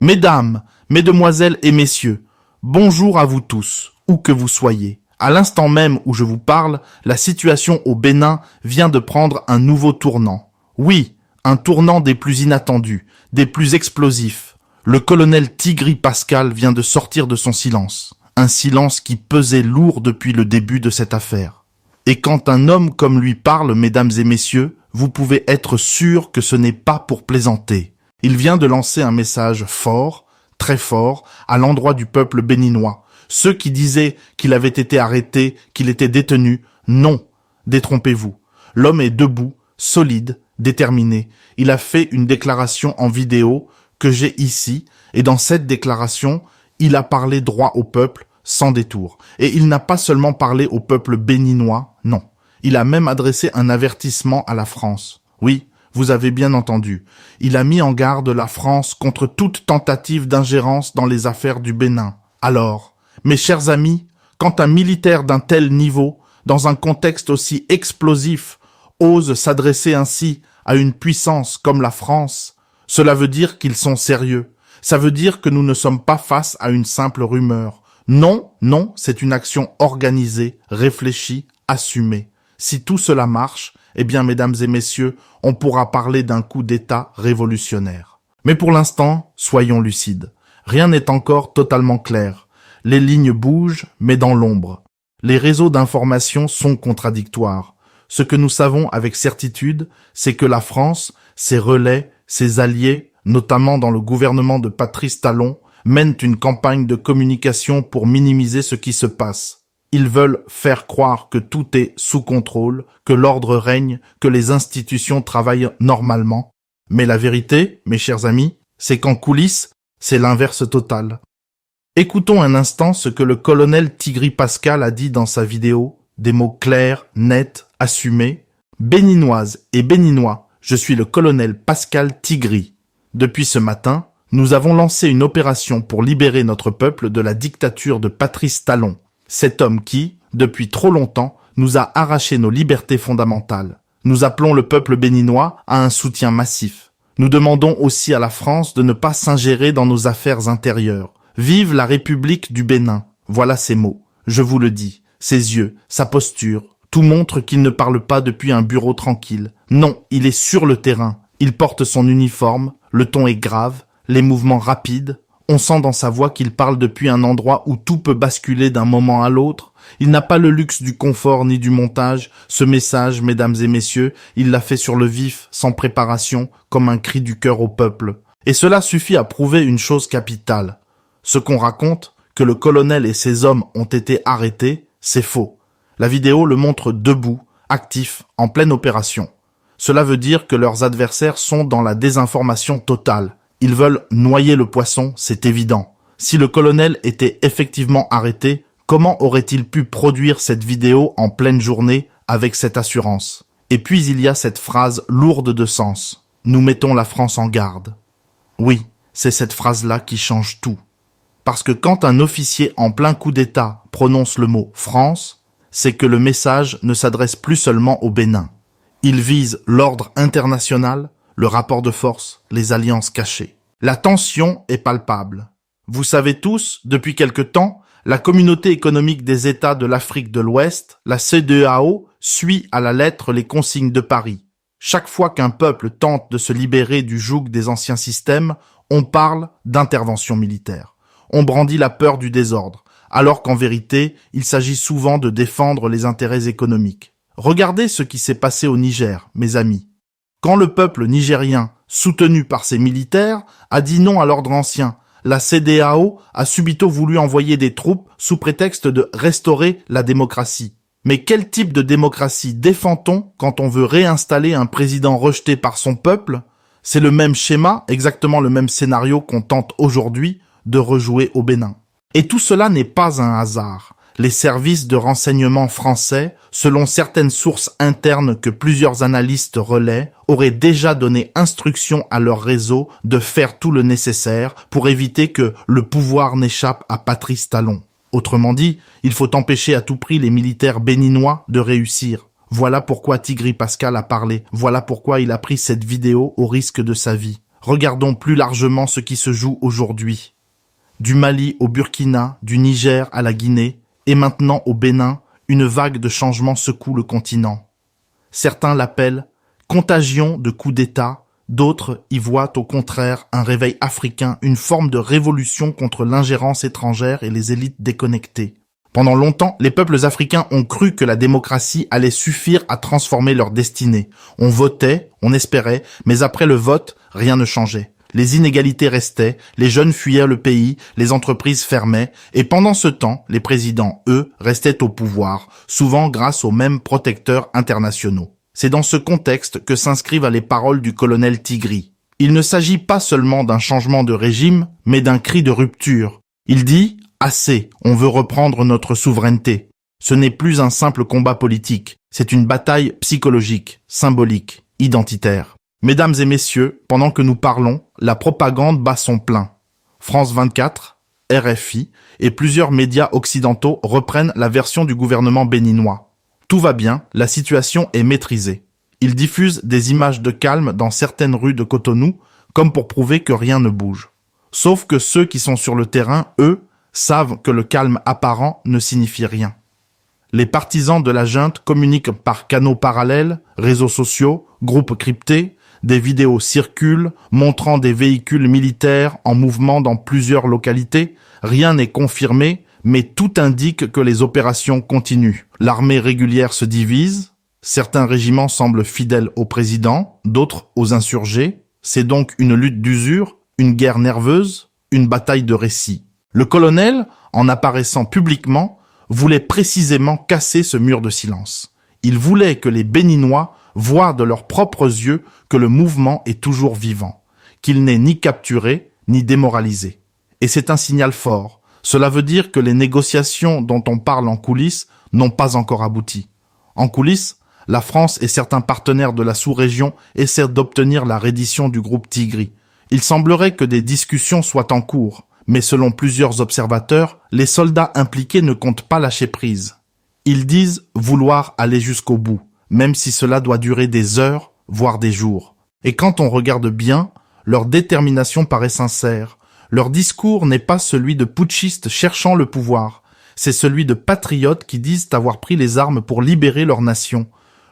Mesdames, mesdemoiselles et messieurs, bonjour à vous tous, où que vous soyez. À l'instant même où je vous parle, la situation au Bénin vient de prendre un nouveau tournant. Oui, un tournant des plus inattendus, des plus explosifs. Le colonel Tigri Pascal vient de sortir de son silence. Un silence qui pesait lourd depuis le début de cette affaire. Et quand un homme comme lui parle, mesdames et messieurs, vous pouvez être sûr que ce n'est pas pour plaisanter. Il vient de lancer un message fort, très fort, à l'endroit du peuple béninois. Ceux qui disaient qu'il avait été arrêté, qu'il était détenu, non, détrompez-vous. L'homme est debout, solide, déterminé. Il a fait une déclaration en vidéo que j'ai ici, et dans cette déclaration, il a parlé droit au peuple, sans détour. Et il n'a pas seulement parlé au peuple béninois, non. Il a même adressé un avertissement à la France. Oui, vous avez bien entendu. Il a mis en garde la France contre toute tentative d'ingérence dans les affaires du Bénin. Alors, mes chers amis, quand un militaire d'un tel niveau, dans un contexte aussi explosif, ose s'adresser ainsi à une puissance comme la France, cela veut dire qu'ils sont sérieux. Ça veut dire que nous ne sommes pas face à une simple rumeur. Non, non, c'est une action organisée, réfléchie, assumée. Si tout cela marche, eh bien, mesdames et messieurs, on pourra parler d'un coup d'État révolutionnaire. Mais pour l'instant, soyons lucides. Rien n'est encore totalement clair. Les lignes bougent, mais dans l'ombre. Les réseaux d'information sont contradictoires. Ce que nous savons avec certitude, c'est que la France, ses relais, ses alliés, notamment dans le gouvernement de Patrice Talon, mènent une campagne de communication pour minimiser ce qui se passe. Ils veulent faire croire que tout est sous contrôle, que l'ordre règne, que les institutions travaillent normalement. Mais la vérité, mes chers amis, c'est qu'en coulisses, c'est l'inverse total. Écoutons un instant ce que le colonel Tigri Pascal a dit dans sa vidéo, des mots clairs, nets, assumés. Béninoises et Béninois, je suis le colonel Pascal Tigri. Depuis ce matin, nous avons lancé une opération pour libérer notre peuple de la dictature de Patrice Talon. Cet homme qui, depuis trop longtemps, nous a arraché nos libertés fondamentales. Nous appelons le peuple béninois à un soutien massif. Nous demandons aussi à la France de ne pas s'ingérer dans nos affaires intérieures. Vive la République du Bénin. Voilà ses mots. Je vous le dis. Ses yeux, sa posture, tout montre qu'il ne parle pas depuis un bureau tranquille. Non, il est sur le terrain. Il porte son uniforme, le ton est grave, les mouvements rapides. On sent dans sa voix qu'il parle depuis un endroit où tout peut basculer d'un moment à l'autre. Il n'a pas le luxe du confort ni du montage. Ce message, mesdames et messieurs, il l'a fait sur le vif, sans préparation, comme un cri du cœur au peuple. Et cela suffit à prouver une chose capitale. Ce qu'on raconte, que le colonel et ses hommes ont été arrêtés, c'est faux. La vidéo le montre debout, actif, en pleine opération. Cela veut dire que leurs adversaires sont dans la désinformation totale. Ils veulent noyer le poisson, c'est évident. Si le colonel était effectivement arrêté, comment aurait-il pu produire cette vidéo en pleine journée avec cette assurance? Et puis il y a cette phrase lourde de sens. Nous mettons la France en garde. Oui, c'est cette phrase-là qui change tout. Parce que quand un officier en plein coup d'État prononce le mot « France », c'est que le message ne s'adresse plus seulement au Bénin. Il vise l'ordre international, le rapport de force, les alliances cachées. La tension est palpable. Vous savez tous, depuis quelque temps, la Communauté économique des États de l'Afrique de l'Ouest, la CEDEAO, suit à la lettre les consignes de Paris. Chaque fois qu'un peuple tente de se libérer du joug des anciens systèmes, on parle d'intervention militaire. On brandit la peur du désordre, alors qu'en vérité, il s'agit souvent de défendre les intérêts économiques. Regardez ce qui s'est passé au Niger, mes amis. Quand le peuple nigérien, soutenu par ses militaires, a dit non à l'ordre ancien, la CEDEAO a subito voulu envoyer des troupes sous prétexte de restaurer la démocratie. Mais quel type de démocratie défend-on quand on veut réinstaller un président rejeté par son peuple? C'est le même schéma, exactement le même scénario qu'on tente aujourd'hui de rejouer au Bénin. Et tout cela n'est pas un hasard. Les services de renseignement français, selon certaines sources internes que plusieurs analystes relaient, auraient déjà donné instruction à leur réseau de faire tout le nécessaire pour éviter que le pouvoir n'échappe à Patrice Talon. Autrement dit, il faut empêcher à tout prix les militaires béninois de réussir. Voilà pourquoi Tigri Pascal a parlé. Voilà pourquoi il a pris cette vidéo au risque de sa vie. regardons plus largement ce qui se joue aujourd'hui. Du Mali au Burkina, du Niger à la Guinée, et maintenant au Bénin, une vague de changements secoue le continent. Certains l'appellent contagion de coup d'État, d'autres y voient au contraire un réveil africain, une forme de révolution contre l'ingérence étrangère et les élites déconnectées. Pendant longtemps, les peuples africains ont cru que la démocratie allait suffire à transformer leur destinée. On votait, on espérait, mais après le vote, rien ne changeait. Les inégalités restaient, les jeunes fuyaient le pays, les entreprises fermaient, et pendant ce temps, les présidents, eux, restaient au pouvoir, souvent grâce aux mêmes protecteurs internationaux. C'est dans ce contexte que s'inscrivent les paroles du colonel Tigri. Il ne s'agit pas seulement d'un changement de régime, mais d'un cri de rupture. Il dit « Assez, on veut reprendre notre souveraineté ». Ce n'est plus un simple combat politique, c'est une bataille psychologique, symbolique, identitaire. Mesdames et messieurs, pendant que nous parlons, la propagande bat son plein. France 24, RFI et plusieurs médias occidentaux reprennent la version du gouvernement béninois. Tout va bien, la situation est maîtrisée. Ils diffusent des images de calme dans certaines rues de Cotonou, comme pour prouver que rien ne bouge. Sauf que ceux qui sont sur le terrain, eux, savent que le calme apparent ne signifie rien. Les partisans de la junte communiquent par canaux parallèles, réseaux sociaux, groupes cryptés. Des vidéos circulent, montrant des véhicules militaires en mouvement dans plusieurs localités. Rien n'est confirmé, mais tout indique que les opérations continuent. L'armée régulière se divise. Certains régiments semblent fidèles au président, d'autres aux insurgés. C'est donc une lutte d'usure, une guerre nerveuse, une bataille de récits. Le colonel, en apparaissant publiquement, voulait précisément casser ce mur de silence. Il voulait que les Béninois voient de leurs propres yeux que le mouvement est toujours vivant, qu'il n'est ni capturé, ni démoralisé. Et c'est un signal fort. Cela veut dire que les négociations dont on parle en coulisses n'ont pas encore abouti. En coulisses, la France et certains partenaires de la sous-région essaient d'obtenir la reddition du groupe Tigri. Il semblerait que des discussions soient en cours, mais selon plusieurs observateurs, les soldats impliqués ne comptent pas lâcher prise. Ils disent vouloir aller jusqu'au bout, même si cela doit durer des heures, voire des jours. Et quand on regarde bien, leur détermination paraît sincère. Leur discours n'est pas celui de putschistes cherchant le pouvoir, c'est celui de patriotes qui disent avoir pris les armes pour libérer leur nation.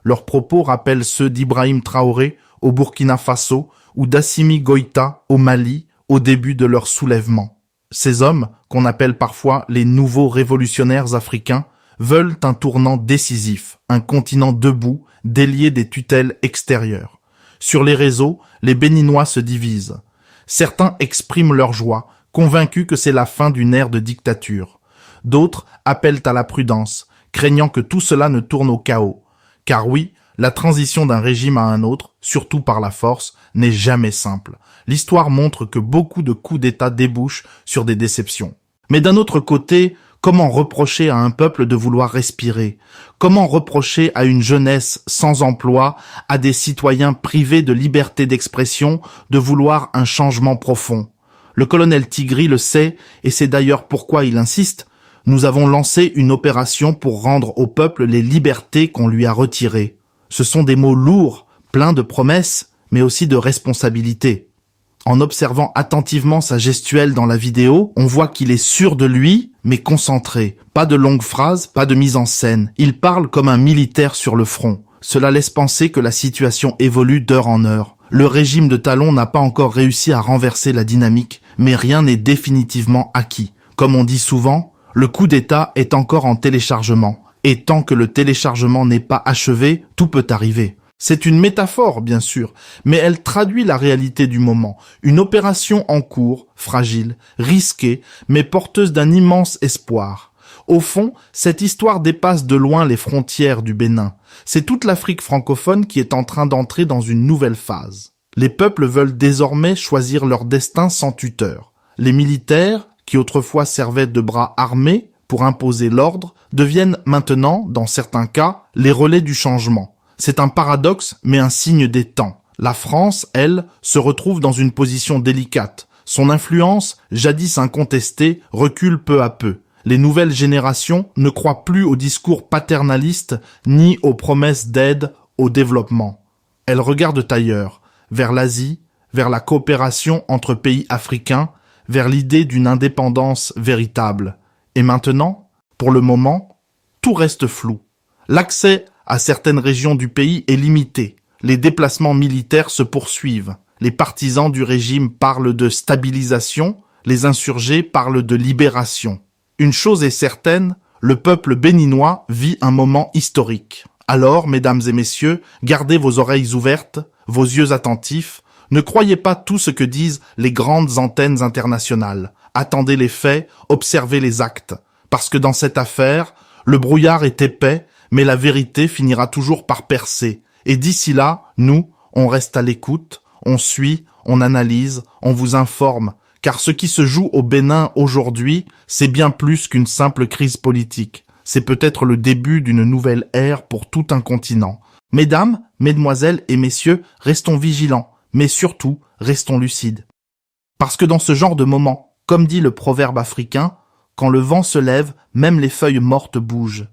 Leurs propos rappellent ceux d'Ibrahim Traoré au Burkina Faso ou d'Assimi Goïta au Mali au début de leur soulèvement. Ces hommes, qu'on appelle parfois les nouveaux révolutionnaires africains, veulent un tournant décisif, un continent debout, délié des tutelles extérieures. Sur les réseaux, les Béninois se divisent. Certains expriment leur joie, convaincus que c'est la fin d'une ère de dictature. D'autres appellent à la prudence, craignant que tout cela ne tourne au chaos. Car oui, la transition d'un régime à un autre, surtout par la force, n'est jamais simple. L'histoire montre que beaucoup de coups d'État débouchent sur des déceptions. Mais d'un autre côté, comment reprocher à un peuple de vouloir respirer? Comment reprocher à une jeunesse sans emploi, à des citoyens privés de liberté d'expression, de vouloir un changement profond? Le colonel Tigri le sait, et c'est d'ailleurs pourquoi il insiste. Nous avons lancé une opération pour rendre au peuple les libertés qu'on lui a retirées. Ce sont des mots lourds, pleins de promesses, mais aussi de responsabilités. En observant attentivement sa gestuelle dans la vidéo, on voit qu'il est sûr de lui, mais concentré. Pas de longues phrases, pas de mise en scène. Il parle comme un militaire sur le front. Cela laisse penser que la situation évolue d'heure en heure. Le régime de Talon n'a pas encore réussi à renverser la dynamique, mais rien n'est définitivement acquis. Comme on dit souvent, le coup d'État est encore en téléchargement. Et tant que le téléchargement n'est pas achevé, tout peut arriver. C'est une métaphore, bien sûr, mais elle traduit la réalité du moment. Une opération en cours, fragile, risquée, mais porteuse d'un immense espoir. Au fond, cette histoire dépasse de loin les frontières du Bénin. C'est toute l'Afrique francophone qui est en train d'entrer dans une nouvelle phase. Les peuples veulent désormais choisir leur destin sans tuteur. Les militaires, qui autrefois servaient de bras armés pour imposer l'ordre, deviennent maintenant, dans certains cas, les relais du changement. C'est un paradoxe, mais un signe des temps. La France, elle, se retrouve dans une position délicate. Son influence, jadis incontestée, recule peu à peu. Les nouvelles générations ne croient plus aux discours paternalistes ni aux promesses d'aide au développement. Elles regardent ailleurs, vers l'Asie, vers la coopération entre pays africains, vers l'idée d'une indépendance véritable. Et maintenant, pour le moment, tout reste flou. L'accès à certaines régions du pays est limité. Les déplacements militaires se poursuivent. Les partisans du régime parlent de stabilisation, les insurgés parlent de libération. Une chose est certaine, le peuple béninois vit un moment historique. Alors, mesdames et messieurs, gardez vos oreilles ouvertes, vos yeux attentifs, ne croyez pas tout ce que disent les grandes antennes internationales. Attendez les faits, observez les actes. Parce que dans cette affaire, le brouillard est épais, mais la vérité finira toujours par percer. Et d'ici là, nous, on reste à l'écoute, on suit, on analyse, on vous informe. Car ce qui se joue au Bénin aujourd'hui, c'est bien plus qu'une simple crise politique. C'est peut-être le début d'une nouvelle ère pour tout un continent. Mesdames, mesdemoiselles et messieurs, restons vigilants, mais surtout, restons lucides. Parce que dans ce genre de moment, comme dit le proverbe africain, quand le vent se lève, même les feuilles mortes bougent.